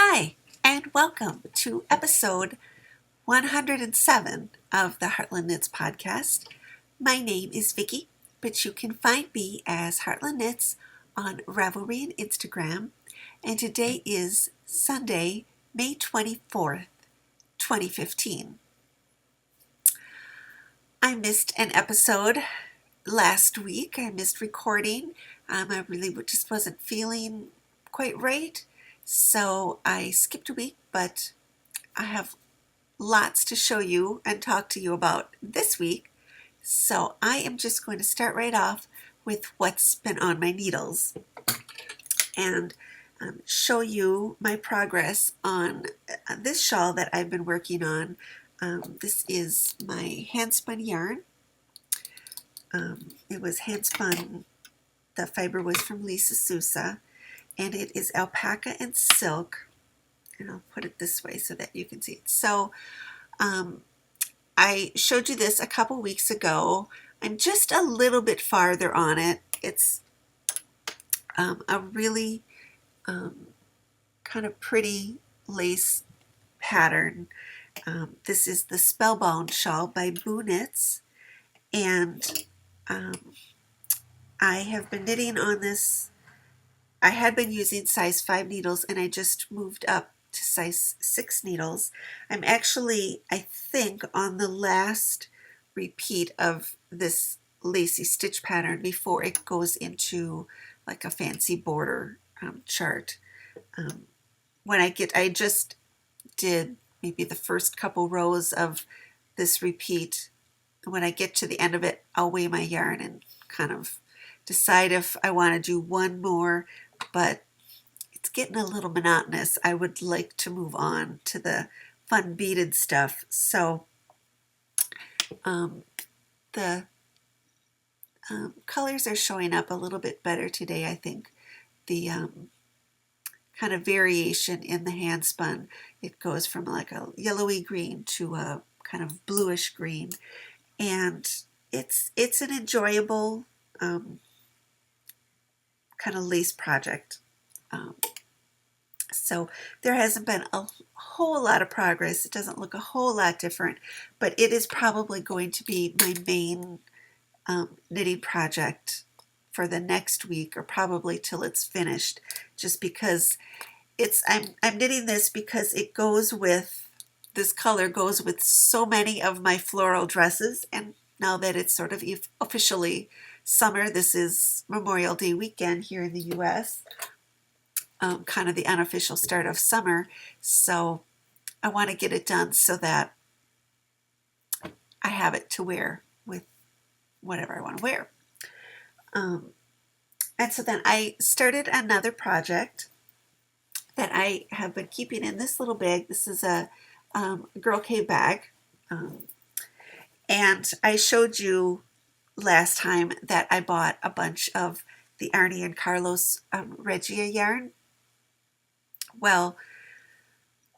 Hi, and welcome to episode 107 of the Heartland Knits podcast. My name is Vicki, but you can find me as Heartland Knits on Ravelry and Instagram. And today is Sunday, May 24th, 2015. I missed an episode last week. I missed recording. I really just wasn't feeling quite right. So I skipped a week, but I have lots to show you and talk to you about this week. So I am just going to start right off with what's been on my needles and show you my progress on this shawl that I've been working on. This is my hand spun yarn. It was hand spun. The fiber was from Lisa Sousa, and it is alpaca and silk. And I'll put it this way so that you can see it. So I showed you this a couple weeks ago. I'm just a little bit farther on it. It's a really kind of pretty lace pattern. This is the Spellbound Shawl by Boo Knits, and I have been knitting on this. I had been using size 5 needles, and I just moved up to size 6 needles. I'm actually, I think, on the last repeat of this lacy stitch pattern before it goes into like a fancy border chart. I just did maybe the first couple rows of this repeat. When I get to the end of it, I'll weigh my yarn and kind of decide if I want to do one more, but it's getting a little monotonous. I would like to move on to the fun beaded stuff. So the colors are showing up a little bit better today, I think. The kind of variation in the hand spun, it goes from like a yellowy green to a kind of bluish green, and it's an enjoyable kind of lace project. So there hasn't been a whole lot of progress. It doesn't look a whole lot different, but it is probably going to be my main knitting project for the next week, or probably till it's finished, just because I'm knitting this because it goes with, this color goes with so many of my floral dresses. And now that it's sort of officially summer, this is Memorial Day weekend here in the US, kind of the unofficial start of summer. So I want to get it done so that I have it to wear with whatever I want to wear. And so then I started another project that I have been keeping in this little bag. This is a Girl Cave bag. And I showed you last time that I bought a bunch of the Arnie and Carlos Regia yarn. Well,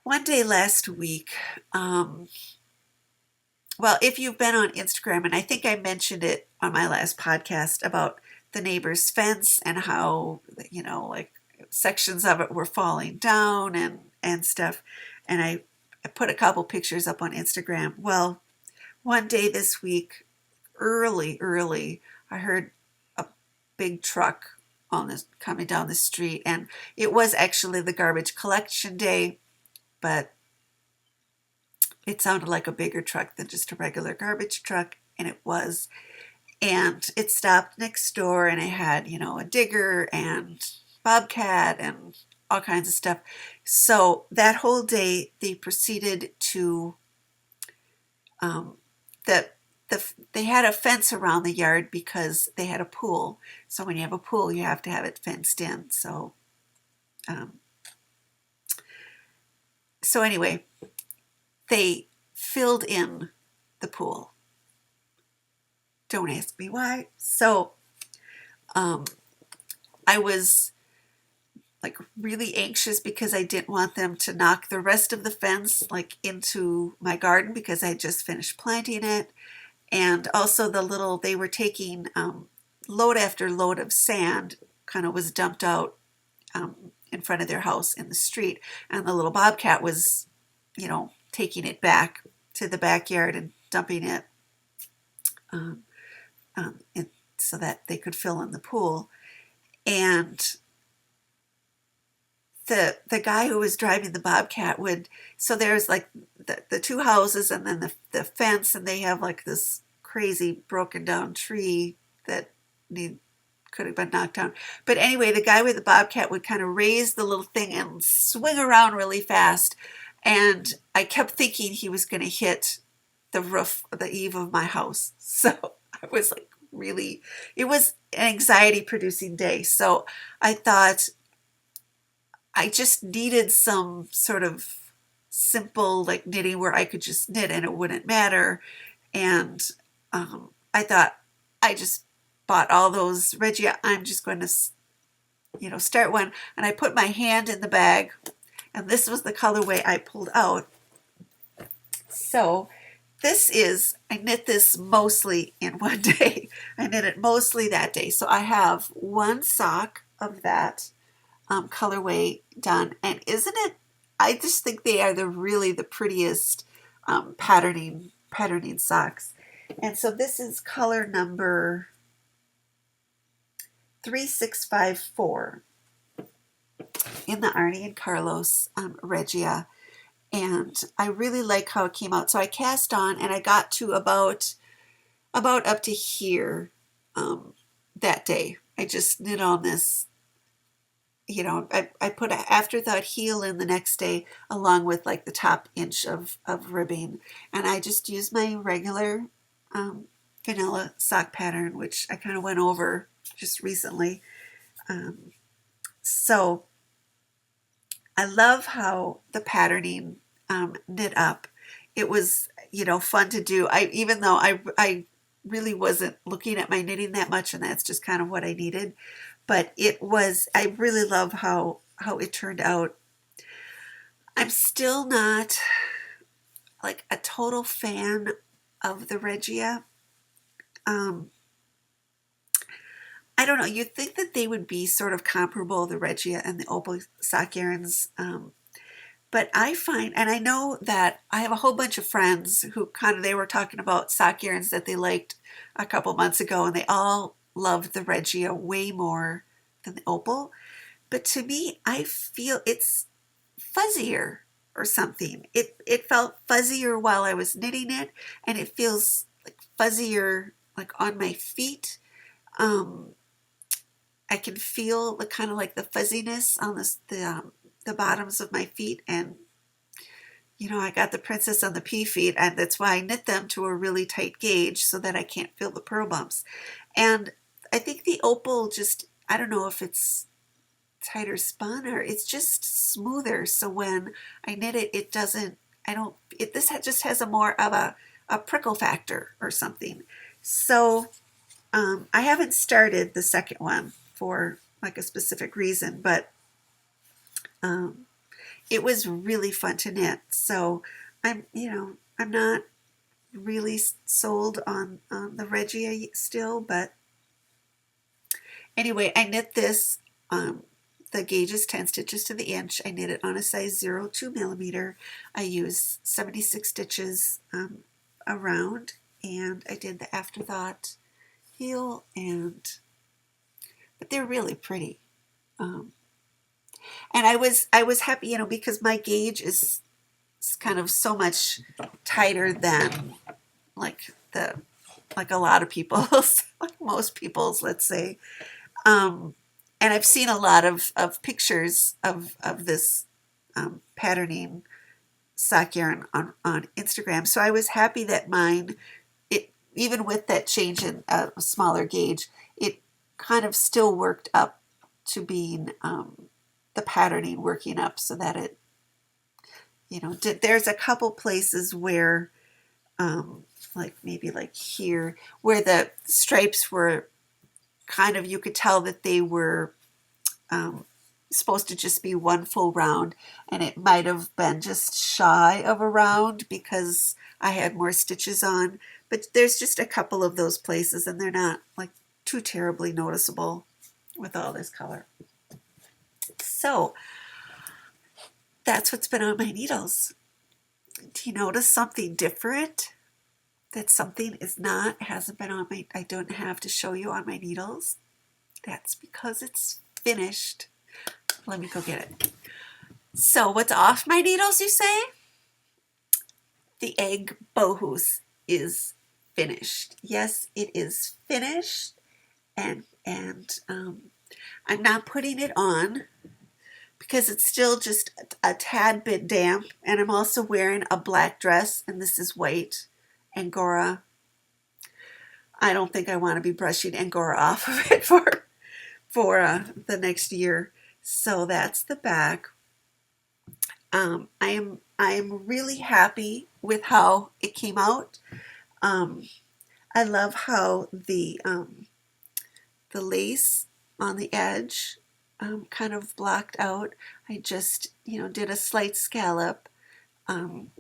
one day last week, if you've been on Instagram, and I think I mentioned it on my last podcast about the neighbor's fence and how, like sections of it were falling down and stuff. And I put a couple pictures up on Instagram. Well, one day this week, early, I heard a big truck coming down the street, and it was actually the garbage collection day, but it sounded like a bigger truck than just a regular garbage truck, and it was. And it stopped next door, and it had, a digger and bobcat and all kinds of stuff. So that whole day, they proceeded to they had a fence around the yard because they had a pool. So when you have a pool, you have to have it fenced in. So anyway, they filled in the pool. Don't ask me why. So I was like really anxious because I didn't want them to knock the rest of the fence like into my garden, because I just finished planting it. And also they were taking load after load of sand kind of was dumped out in front of their house in the street, and the little bobcat was, taking it back to the backyard and dumping it um, so that they could fill in the pool. And the guy who was driving the bobcat so there's like the two houses and then the fence, and they have like this crazy broken down tree that could have been knocked down. But anyway, the guy with the bobcat would kind of raise the little thing and swing around really fast. And I kept thinking he was going to hit the roof, the eave of my house. So I was like, really, it was an anxiety producing day. So I thought I just needed some sort of simple like knitting where I could just knit and it wouldn't matter. And I thought, I just bought all those Regia. I'm just going to, start one. And I put my hand in the bag, and this was the colorway I pulled out. So I knit this mostly in one day. I knit it mostly that day. So I have one sock of that colorway done. And isn't it, I just think they are really the prettiest patterning socks. And so this is color number 3654 in the Arnie and Carlos Regia. And I really like how it came out. So I cast on, and I got to about up to here that day. I just knit on this, I put an afterthought heel in the next day along with like the top inch of ribbing. And I just used my regular vanilla sock pattern, which I kind of went over just recently. So I love how the patterning knit up. It was, fun to do. Even though I really wasn't looking at my knitting that much, and that's just kind of what I needed. But I really love how it turned out. I'm still not like a total fan of the Regia. I don't know. You'd think that they would be sort of comparable, the Regia and the Opal sock yarns. But I find, and I know that I have a whole bunch of friends who they were talking about sock yarns that they liked a couple months ago, and they all loved the Regia way more than the Opal. But to me, I feel it's fuzzier or something. It felt fuzzier while I was knitting it, and it feels like fuzzier like on my feet. I can feel the kind of like the fuzziness on the bottoms of my feet, and I got the princess on the pea feet, and that's why I knit them to a really tight gauge so that I can't feel the purl bumps. And I think the Opal just, I don't know if it's tighter spun or it's just smoother. So when I knit it, this just has a more of a prickle factor or something. So I haven't started the second one for like a specific reason, but it was really fun to knit. So I'm not really sold on the Regia still, but anyway, I knit this. The gauge is 10 stitches to the inch. I knit it on a size 0.2 millimeter. I use 76 stitches around, and I did the afterthought heel, but they're really pretty. And I was happy, because my gauge is kind of so much tighter than like a lot of people's, like most people's, let's say. And I've seen a lot of pictures of this patterning sock yarn on Instagram. So I was happy that mine, even with that change in a smaller gauge, it kind of still worked up to being the patterning working up so that it, there's a couple places where, like maybe like here, where the stripes were kind of, you could tell that they were supposed to just be one full round, and it might have been just shy of a round because I had more stitches on. But there's just a couple of those places, and they're not like too terribly noticeable with all this color. So that's what's been on my needles. Do you notice something different? That something hasn't been on my, I don't have to show you on my needles? That's because it's finished. Let me go get it. So what's off my needles, you say? The egg bohus is finished. Yes, it is finished, and I'm not putting it on because it's still just a tad bit damp, and I'm also wearing a black dress, and this is white Angora. I don't think I want to be brushing Angora off of it for the next year. So that's the back. I am really happy with how it came out. Um, I love how the lace on the edge kind of blocked out. I just did a slight scallop. Um,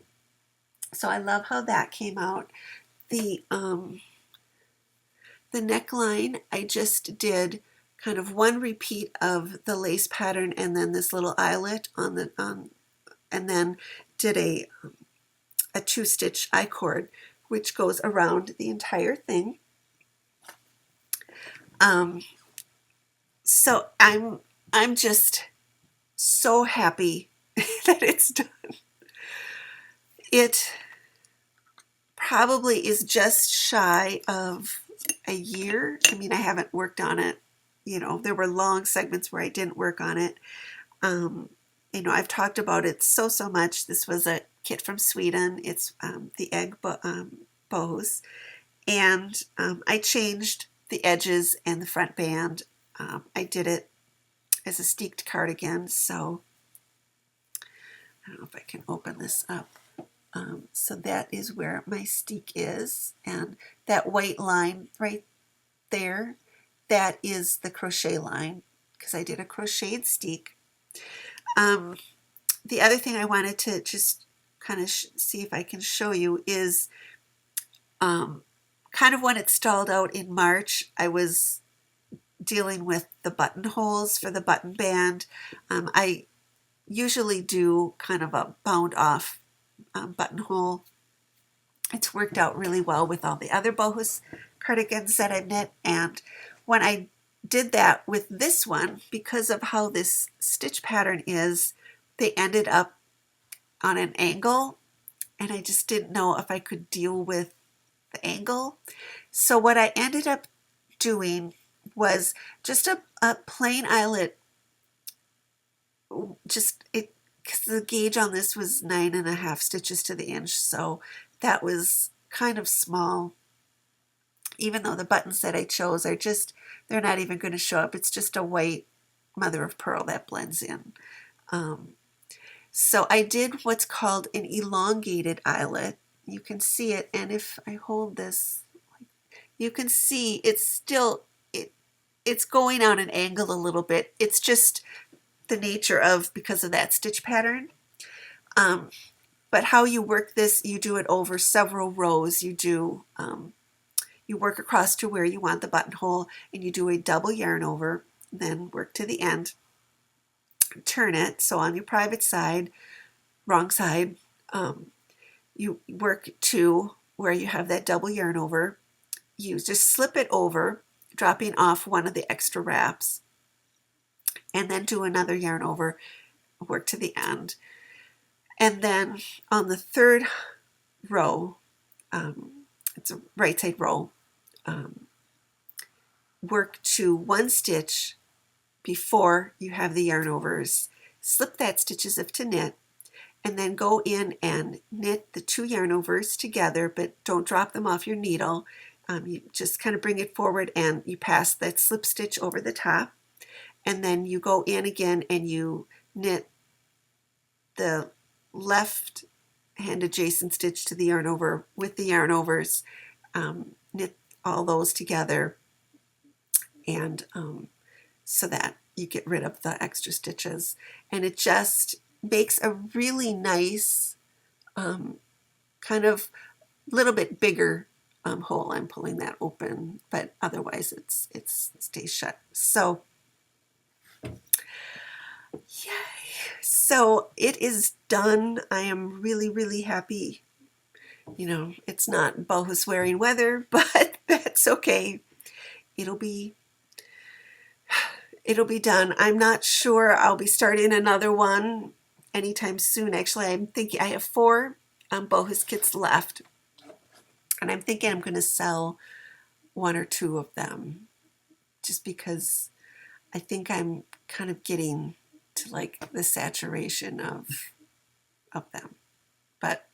so I love how that came out. The neckline, I just did kind of one repeat of the lace pattern and then this little eyelet and then did a 2-stitch I-cord, which goes around the entire thing. So I'm just so happy that it's done. It probably is just shy of a year. I mean, I haven't worked on it. There were long segments where I didn't work on it. I've talked about it so much. This was a kit from Sweden. It's the egg bows. And I changed the edges and the front band. I did it as a steeked cardigan. So I don't know if I can open this up. So that is where my steek is. And that white line right there, that is the crochet line because I did a crocheted steek. The other thing I wanted to just kind of see if I can show you is kind of when it stalled out in March, I was dealing with the buttonholes for the button band. I usually do kind of a bound off buttonhole. It's worked out really well with all the other bohus cardigans that I've knit, and when I did that with this one, because of how this stitch pattern is, they ended up on an angle, and I just didn't know if I could deal with the angle. So what I ended up doing was just a plain eyelet, just it, because the gauge on this was 9.5 stitches to the inch, so that was kind of small. Even though the buttons that I chose are they're not even going to show up. It's just a white mother of pearl that blends in. So I did what's called an elongated eyelet. You can see it, and if I hold this, you can see it's still, it's going on an angle a little bit. It's just the nature of, because of that stitch pattern. But how you work this, you do it over several rows. You work across to where you want the buttonhole, and you do a double yarn over, then work to the end, turn it. So on your private side, wrong side, you work to where you have that double yarn over. You just slip it over, dropping off one of the extra wraps, and then do another yarn over, work to the end. And then on the third row, it's a right side row, work to one stitch before you have the yarn overs, slip that stitch as if to knit, and then go in and knit the 2 yarn overs together, but don't drop them off your needle. You just kind of bring it forward and you pass that slip stitch over the top, and then you go in again and you knit the left hand adjacent stitch to the yarn over with the yarn overs, knit all those together, and so that you get rid of the extra stitches, and it just makes a really nice kind of little bit bigger hole. I'm pulling that open, but otherwise it stays shut. So Yay! So it is done. I am really, really happy. It's not boho swearing weather, but that's okay. It'll be it'll be done. I'm not sure I'll be starting another one anytime soon. Actually, I'm thinking I have four boho kits left, and I'm thinking I'm going to sell one or two of them, just because I think I'm kind of getting to like the saturation of them. But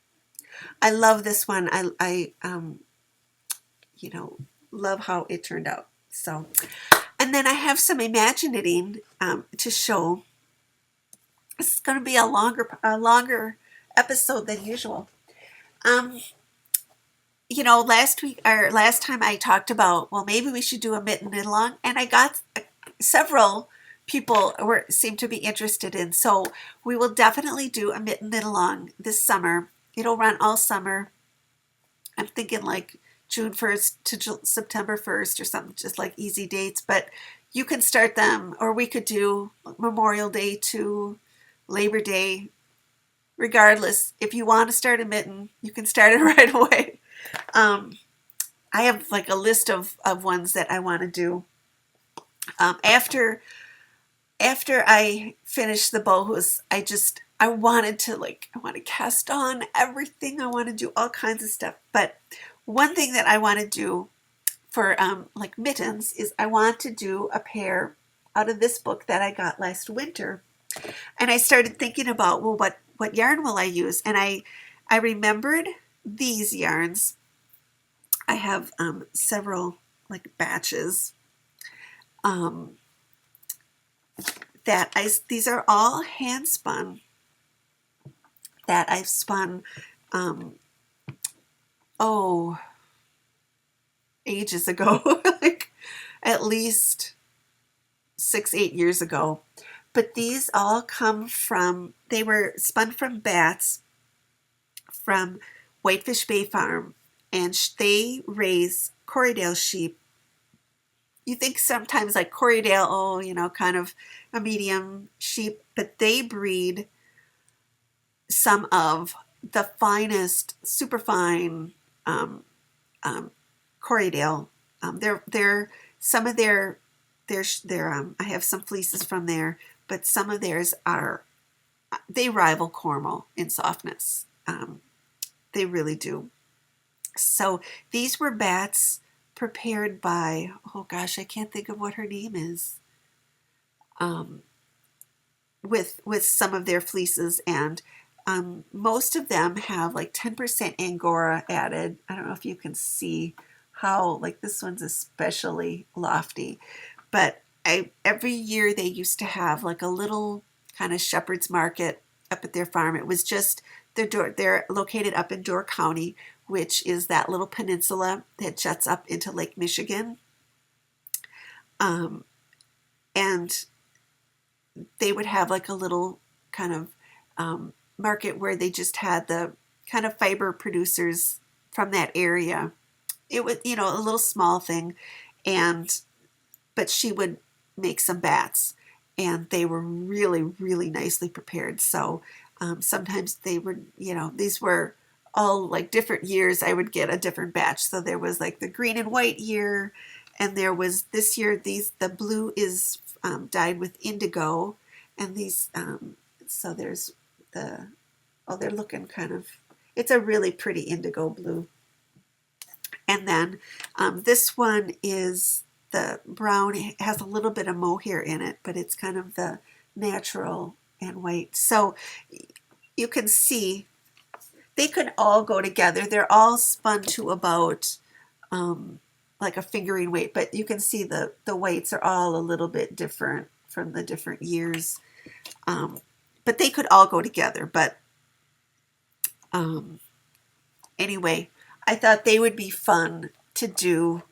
I love this one. I you know, love how it turned out. So, and then I have some imagining to show. This is going to be a longer episode than usual. Um, last week or last time I talked about, well, maybe we should do a mitten knit along, and I got several people seem to be interested in. So we will definitely do a mitten knit along this summer. It'll run all summer. I'm thinking like June 1st to September 1st or something, just like easy dates. But you can start them, or we could do Memorial Day to Labor Day. Regardless, if you want to start a mitten, you can start it right away. Um, I have like a list of ones that I want to do. After I finished the bohos, I wanted to I want to cast on everything. I want to do all kinds of stuff. But one thing that I want to do for like mittens is I want to do a pair out of this book that I got last winter. And I started thinking about, well, what yarn will I use? And I remembered these yarns. I have several like batches um, these are all hand spun that I've spun um, oh ages ago, like at least 6-8 years ago. But these all they were spun from bats from Whitefish Bay Farm, and they raise Corriedale sheep. You think sometimes like Corriedale, kind of a medium sheep, but they breed some of the finest, super fine um, Corriedale. They're some of their I have some fleeces from there, but some of theirs they rival Cornwall in softness. They really do. So these were bats prepared by, oh gosh, I can't think of what her name is. With some of their fleeces, and most of them have like 10% Angora added. I don't know if you can see how, like, this one's especially lofty, but every year they used to have like a little kind of shepherd's market up at their farm. It was just they're located up in Door County, which is that little peninsula that juts up into Lake Michigan. And they would have like a little kind of market where they just had the kind of fiber producers from that area. It was, a little small thing, but she would make some bats, and they were really, really nicely prepared. So sometimes they were, these were all like different years. I would get a different batch. So there was like the green and white year, and there was this year, the blue is dyed with indigo, and these, so there's they're looking kind of, it's a really pretty indigo blue. And then this one is the brown. It has a little bit of mohair in it, but it's kind of the natural and white. So you can see they could all go together. They're all spun to about like a fingering weight, but you can see the weights are all a little bit different from the different years. But they could all go together. But anyway, I thought they would be fun to do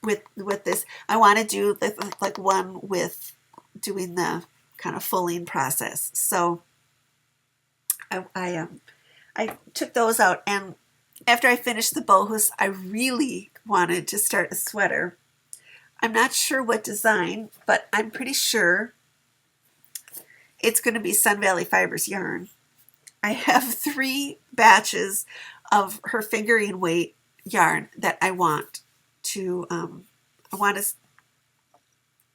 with this. I want to do like one with doing the kind of fulling process. So I took those out, and after I finished the bohos, I really wanted to start a sweater. I'm not sure what design, but I'm pretty sure it's going to be Sun Valley Fibers yarn. I have 3 batches of her fingering weight yarn that I want to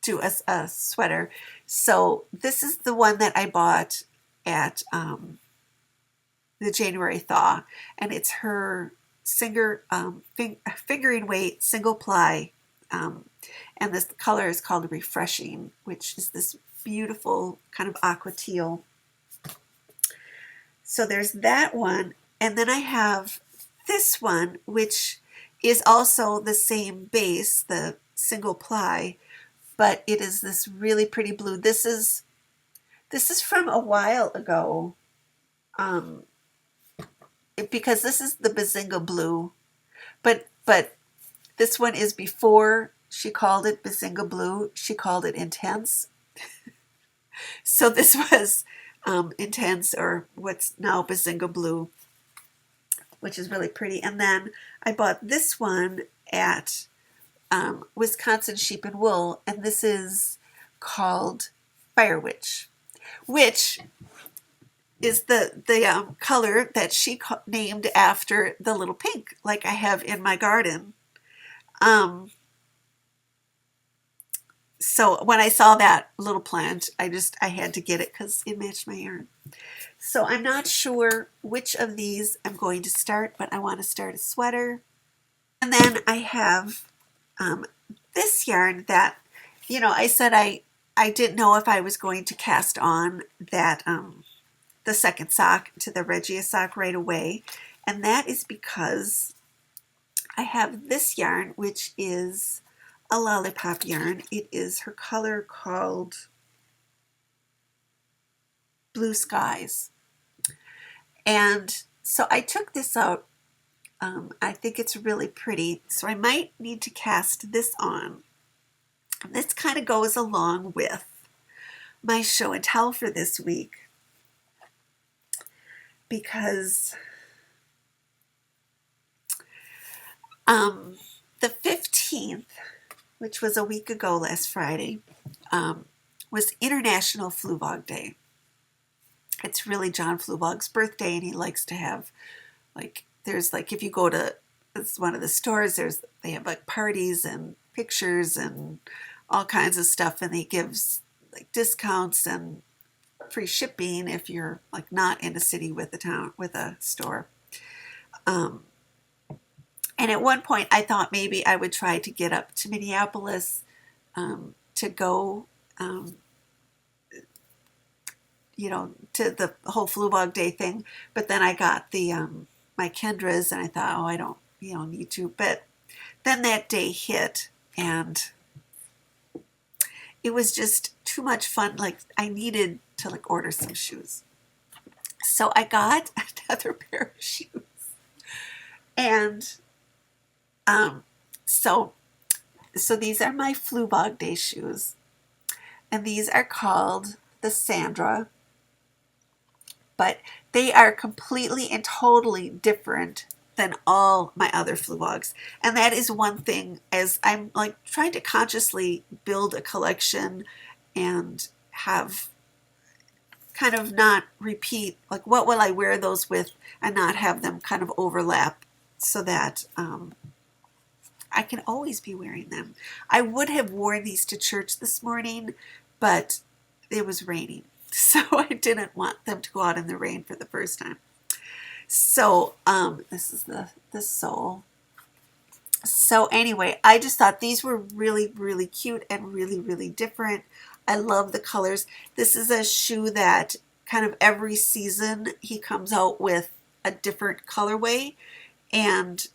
do a sweater. So this is the one that I bought at the January thaw, and it's her fingering weight single ply, and this color is called Refreshing, which is this beautiful kind of aqua teal. So there's that one, and then I have this one, which is also the same base, the single ply, but it is this really pretty blue. This is from a while ago, because this is the Bazinga blue, but this one is before she called it Bazinga blue. She called it Intense. So this was Intense, or what's now Bazinga blue, which is really pretty. And then I bought this one at Wisconsin Sheep and Wool, and this is called Fire Witch, which is the color that she named after the little pink, like I have in my garden. So when I saw that little plant, I had to get it because it matched my yarn. So I'm not sure which of these I'm going to start, but I want to start a sweater. And then I have this yarn that, I said I didn't know if I was going to cast on that the second sock to the Regia sock right away. And that is because I have this yarn, which is a lollipop yarn. It is her color called Blue Skies. And so I took this out. I think it's really pretty, so I might need to cast this on. This kind of goes along with my show and tell for this week, because the 15th, which was a week ago last Friday, was International Fluvog Day. It's really John Fluvog's birthday, and he likes to have, there's if you go to one of the stores, they have parties and pictures and all kinds of stuff, and he gives discounts and free shipping if you're not in a city with a store. And at one point I thought maybe I would try to get up to Minneapolis to go to the whole Fluvog Day thing, but then I got the my Kendras, and I thought, I don't need to. But then that day hit, and it was just too much fun. I needed to order some shoes, so I got another pair of shoes, and so these are my Fluvog Day shoes, and these are called the Sandra, but they are completely and totally different than all my other Fluvogs. And that is one thing, as I'm trying to consciously build a collection and have kind of not repeat, what will I wear those with and not have them kind of overlap, so that I can always be wearing them. I would have worn these to church this morning, but it was raining, so I didn't want them to go out in the rain for the first time. So this is the sole. So anyway, I just thought these were really, really cute and really, really different. I love the colors. This is a shoe that kind of every season he comes out with a different colorway, and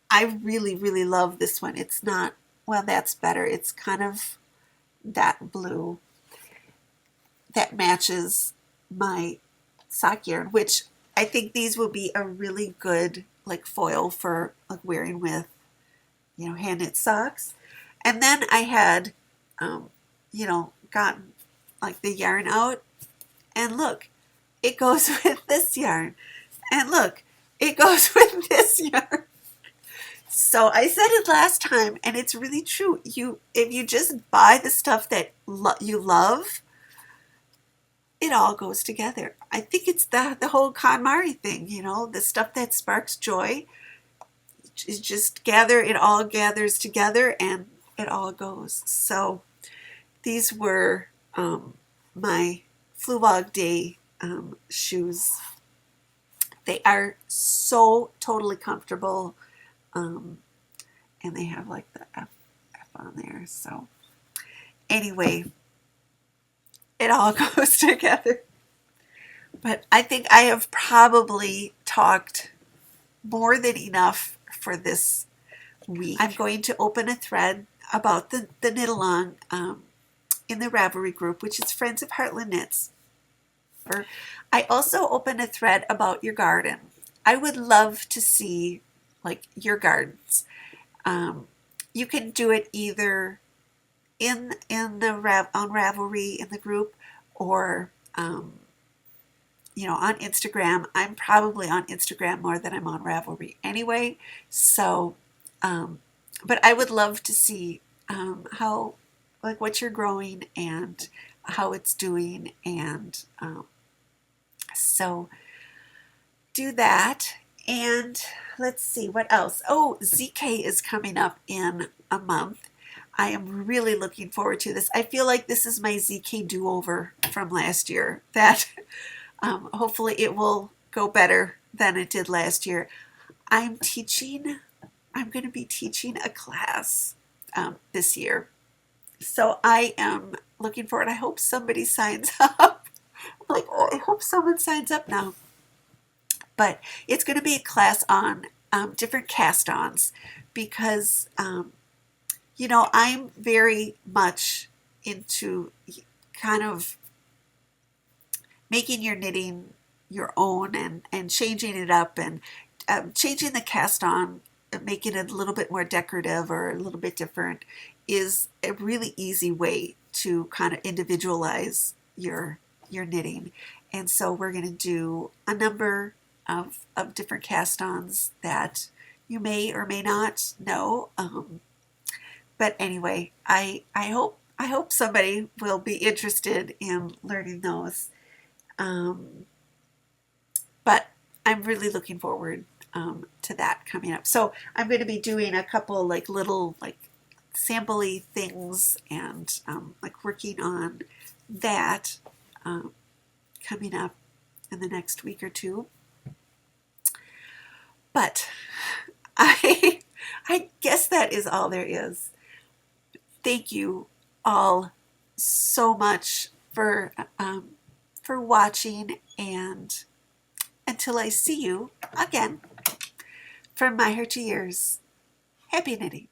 I really, really love this one. It's not, well, that's better. It's kind of that blue that matches my sock yarn, which I think these will be a really good foil for wearing with hand knit socks. And then I had gotten the yarn out, and look, it goes with this yarn, and look, it goes with this yarn. So I said it last time, and it's really true. If you just buy the stuff that you love, it all goes together. I think it's the whole KonMari thing, the stuff that sparks joy is just it all gathers together and it all goes. So these were my Fluwag Day shoes. They are so totally comfortable, and they have like the F on there. So anyway, it all goes together. But I think I have probably talked more than enough for this week. I'm going to open a thread about the knit-along in the Ravelry group, which is Friends of Heartland Knits. I also opened a thread about your garden. I would love to see like your gardens. You can do it either on Ravelry in the group, or on Instagram. I'm probably on Instagram more than I'm on Ravelry anyway. So, but I would love to see how, like, what you're growing and how it's doing, and so do that. And let's see what else. Oh, ZK is coming up in a month. I am really looking forward to this. I feel like this is my ZK do-over from last year. That hopefully it will go better than it did last year. I'm going to be teaching a class this year. So I am looking forward. I hope somebody signs up. Like, I hope someone signs up now. But it's going to be a class on different cast-ons, because I'm very much into kind of making your knitting your own, and changing it up, and changing the cast-on, making it a little bit more decorative or a little bit different is a really easy way to kind of individualize your knitting. And so we're going to do a number of different cast-ons that you may or may not know. But anyway, I hope somebody will be interested in learning those. But I'm really looking forward to that coming up. So I'm going to be doing a couple like little like sample-y things, and like working on that coming up in the next week or two. But I guess that is all there is. Thank you all so much for watching, and until I see you again, from my heart to yours, happy knitting.